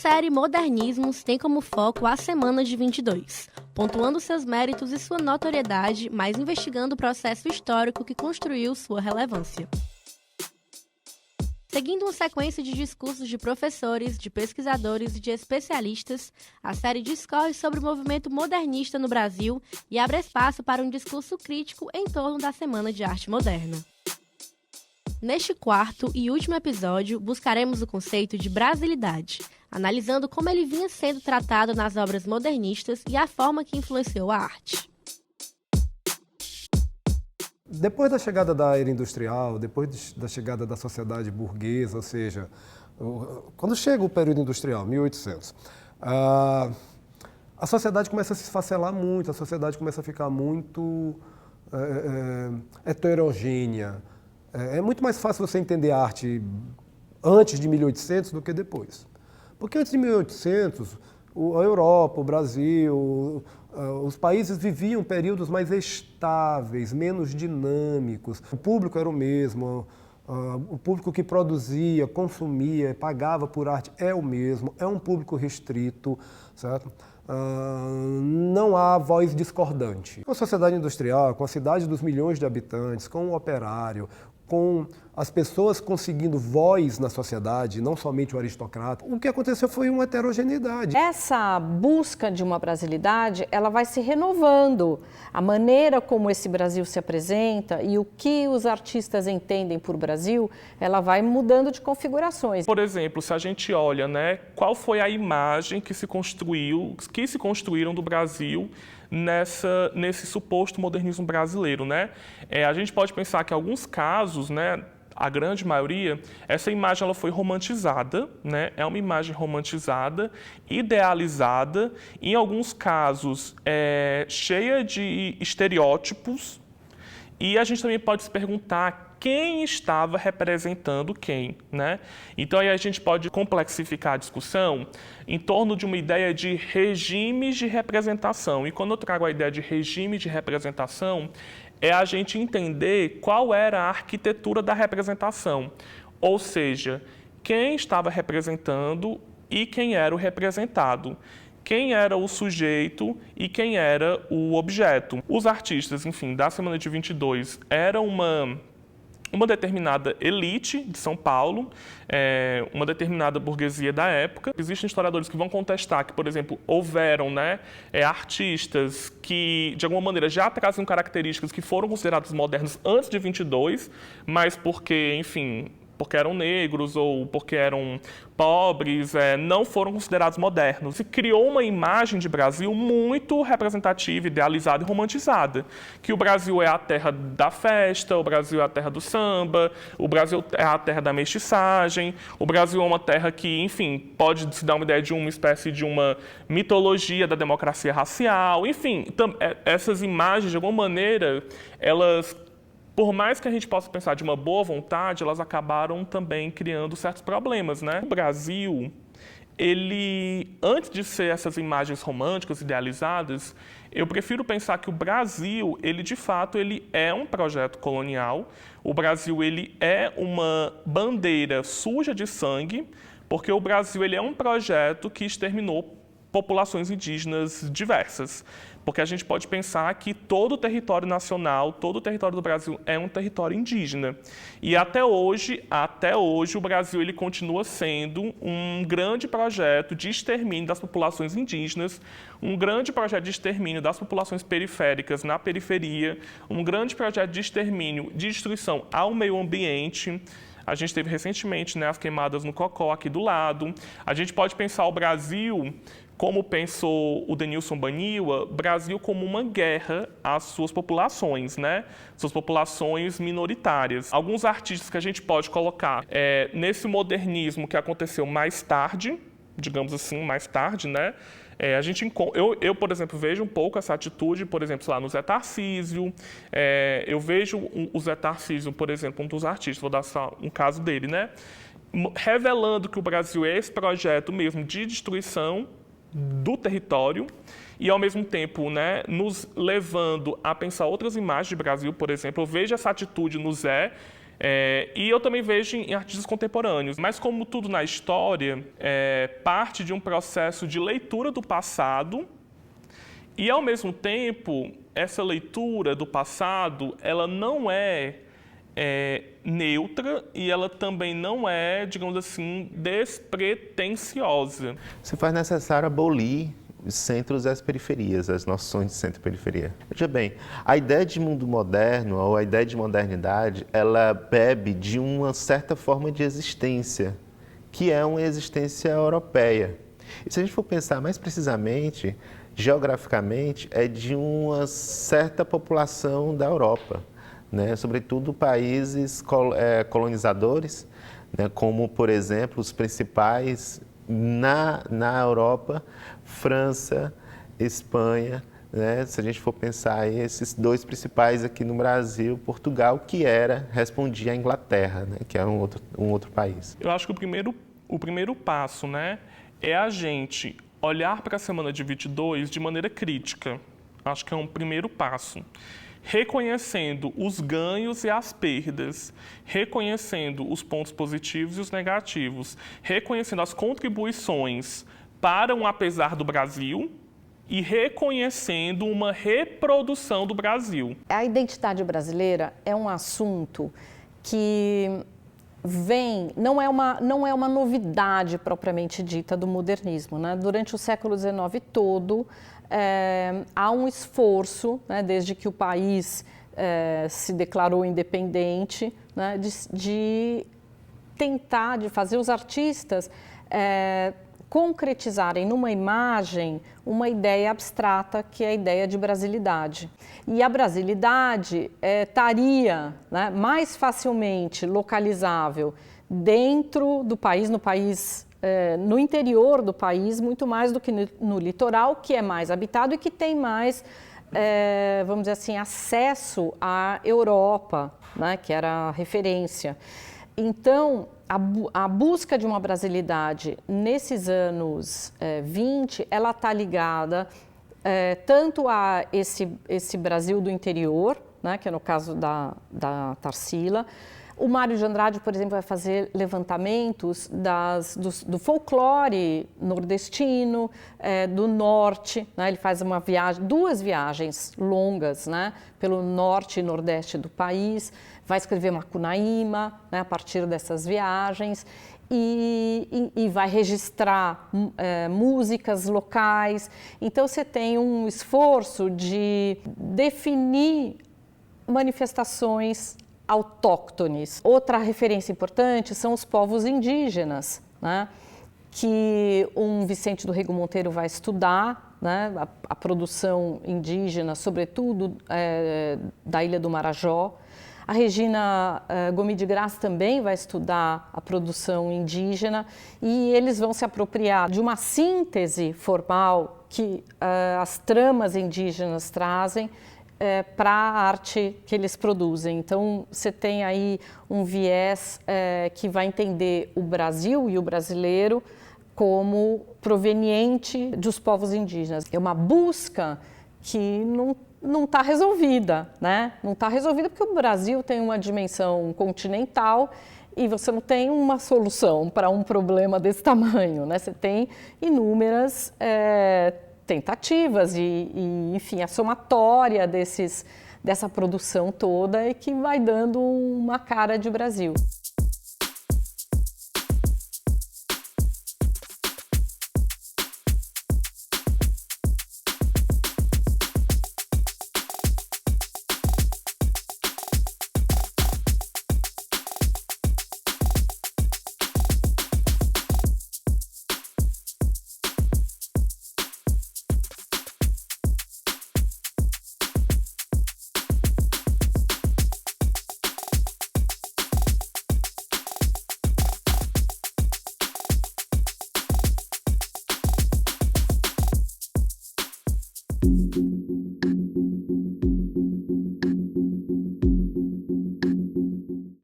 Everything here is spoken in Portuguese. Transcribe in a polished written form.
série Modernismos tem como foco a Semana de 22, pontuando seus méritos e sua notoriedade, mas investigando o processo histórico que construiu sua relevância. Seguindo uma sequência de discursos de professores, de pesquisadores e de especialistas, a série discorre sobre o movimento modernista no Brasil e abre espaço para um discurso crítico em torno da Semana de Arte Moderna. Neste quarto e último episódio, buscaremos o conceito de brasilidade, analisando como ele vinha sendo tratado nas obras modernistas e a forma que influenciou a arte. Depois da chegada da era industrial, depois da chegada da sociedade burguesa, ou seja, quando chega o período industrial, 1800, a sociedade começa a se esfacelar muito, a sociedade começa a ficar muito heterogênea. É muito mais fácil você entender a arte antes de 1800 do que depois. Porque antes de 1800, a Europa, o Brasil, os países viviam períodos mais estáveis, menos dinâmicos. O público era o mesmo, o público que produzia, consumia, pagava por arte é o mesmo, é um público restrito, certo? Não há voz discordante. Com a sociedade industrial, com a cidade dos milhões de habitantes, com o operário, com as pessoas conseguindo voz na sociedade, não somente o aristocrata, o que aconteceu foi uma heterogeneidade. Essa busca de uma brasilidade, ela vai se renovando. A maneira como esse Brasil se apresenta e o que os artistas entendem por Brasil, ela vai mudando de configurações. Por exemplo, se a gente olha, qual foi a imagem que se construíram do Brasil nesse suposto modernismo brasileiro, A gente pode pensar que em alguns casos, a grande maioria, essa imagem ela foi romantizada, É uma imagem romantizada, idealizada, em alguns casos cheia de estereótipos, e a gente também pode se perguntar quem estava representando quem, Então aí a gente pode complexificar a discussão em torno de uma ideia de regimes de representação. E quando eu trago a ideia de regime de representação, é a gente entender qual era a arquitetura da representação, ou seja, quem estava representando e quem era o representado, quem era o sujeito e quem era o objeto. Os artistas, da Semana de 22 eram uma determinada elite de São Paulo, uma determinada burguesia da época. Existem historiadores que vão contestar que, por exemplo, houveram artistas que, de alguma maneira, já traziam características que foram consideradas modernas antes de 22, mas porque eram negros ou porque eram pobres, não foram considerados modernos. Se criou uma imagem de Brasil muito representativa, idealizada e romantizada, que o Brasil é a terra da festa, o Brasil é a terra do samba, o Brasil é a terra da mestiçagem, o Brasil é uma terra que, pode se dar uma ideia de uma espécie de uma mitologia da democracia racial, essas imagens, de alguma maneira, elas, por mais que a gente possa pensar de uma boa vontade, elas acabaram também criando certos problemas, O Brasil, antes de ser essas imagens românticas, idealizadas, eu prefiro pensar que o Brasil, de fato, é um projeto colonial. O Brasil, é uma bandeira suja de sangue, porque o Brasil, é um projeto que exterminou populações indígenas diversas. Porque a gente pode pensar que todo o território nacional, todo o território do Brasil é um território indígena. E até hoje o Brasil continua sendo um grande projeto de extermínio das populações indígenas, um grande projeto de extermínio das populações periféricas na periferia, um grande projeto de extermínio, de destruição ao meio ambiente. A gente teve recentemente as queimadas no Cocó, aqui do lado. A gente pode pensar o Brasil, como pensou o Denilson Baniwa, Brasil como uma guerra às suas populações, Suas populações minoritárias. Alguns artistas que a gente pode colocar nesse modernismo que aconteceu mais tarde, digamos assim, mais tarde, eu, por exemplo, vejo um pouco essa atitude, por exemplo, no Zé Tarcísio. Eu vejo o Zé Tarcísio, por exemplo, um dos artistas, vou dar só um caso dele, revelando que o Brasil é esse projeto mesmo de destruição do território e, ao mesmo tempo, né, nos levando a pensar outras imagens de Brasil, por exemplo. Eu vejo essa atitude no Zé, e eu também vejo em artistas contemporâneos. Mas, como tudo na história, parte de um processo de leitura do passado e, ao mesmo tempo, essa leitura do passado, ela não é neutra e ela também não é, digamos assim, despretensiosa. Se faz necessário abolir os centros e as periferias, as noções de centro e periferia. Veja bem, a ideia de mundo moderno ou a ideia de modernidade, ela bebe de uma certa forma de existência, que é uma existência europeia. E se a gente for pensar mais precisamente, geograficamente, é de uma certa população da Europa, né? Sobretudo países colonizadores, né? Como, por exemplo, os principais na Europa, França, Espanha, né? Se a gente for pensar aí, esses dois principais aqui no Brasil, Portugal, que respondia à Inglaterra, né? Que é um outro país. Eu acho que o primeiro passo, né, é a gente olhar para a semana de 22 de maneira crítica. Acho que é um primeiro passo. Reconhecendo os ganhos e as perdas, reconhecendo os pontos positivos e os negativos, reconhecendo as contribuições para um apesar do Brasil e reconhecendo uma reprodução do Brasil. A identidade brasileira é um assunto que não é uma novidade propriamente dita do modernismo, né? Durante o século XIX todo, há um esforço, né, desde que o país se declarou independente, né, de tentar, de fazer os artistas concretizarem numa imagem uma ideia abstrata, que é a ideia de brasilidade. E a brasilidade estaria, né, mais facilmente localizável dentro do país, no interior do país, muito mais do que no litoral, que é mais habitado e que tem mais, vamos dizer assim, acesso à Europa, né, que era a referência. Então, a busca de uma brasilidade nesses anos 20, ela está ligada tanto a esse Brasil do interior, né, que é no caso da Tarsila. O Mário de Andrade, por exemplo, vai fazer levantamentos do folclore nordestino, do norte, né? Ele faz duas viagens longas, né, pelo norte e nordeste do país, vai escrever Macunaíma, né, a partir dessas viagens, e vai registrar músicas locais. Então, você tem um esforço de definir manifestações autóctones. Outra referência importante são os povos indígenas, né, que Vicente do Rego Monteiro vai estudar, né, a produção indígena, sobretudo da Ilha do Marajó. A Regina Gomes de Graça também vai estudar a produção indígena e eles vão se apropriar de uma síntese formal que as tramas indígenas trazem para a arte que eles produzem. Então, você tem aí um viés que vai entender o Brasil e o brasileiro como proveniente dos povos indígenas. É uma busca que não está resolvida, né? Não está resolvida porque o Brasil tem uma dimensão continental e você não tem uma solução para um problema desse tamanho, né? Você tem inúmeras tentativas e, enfim, a somatória dessa produção toda é que vai dando uma cara de Brasil.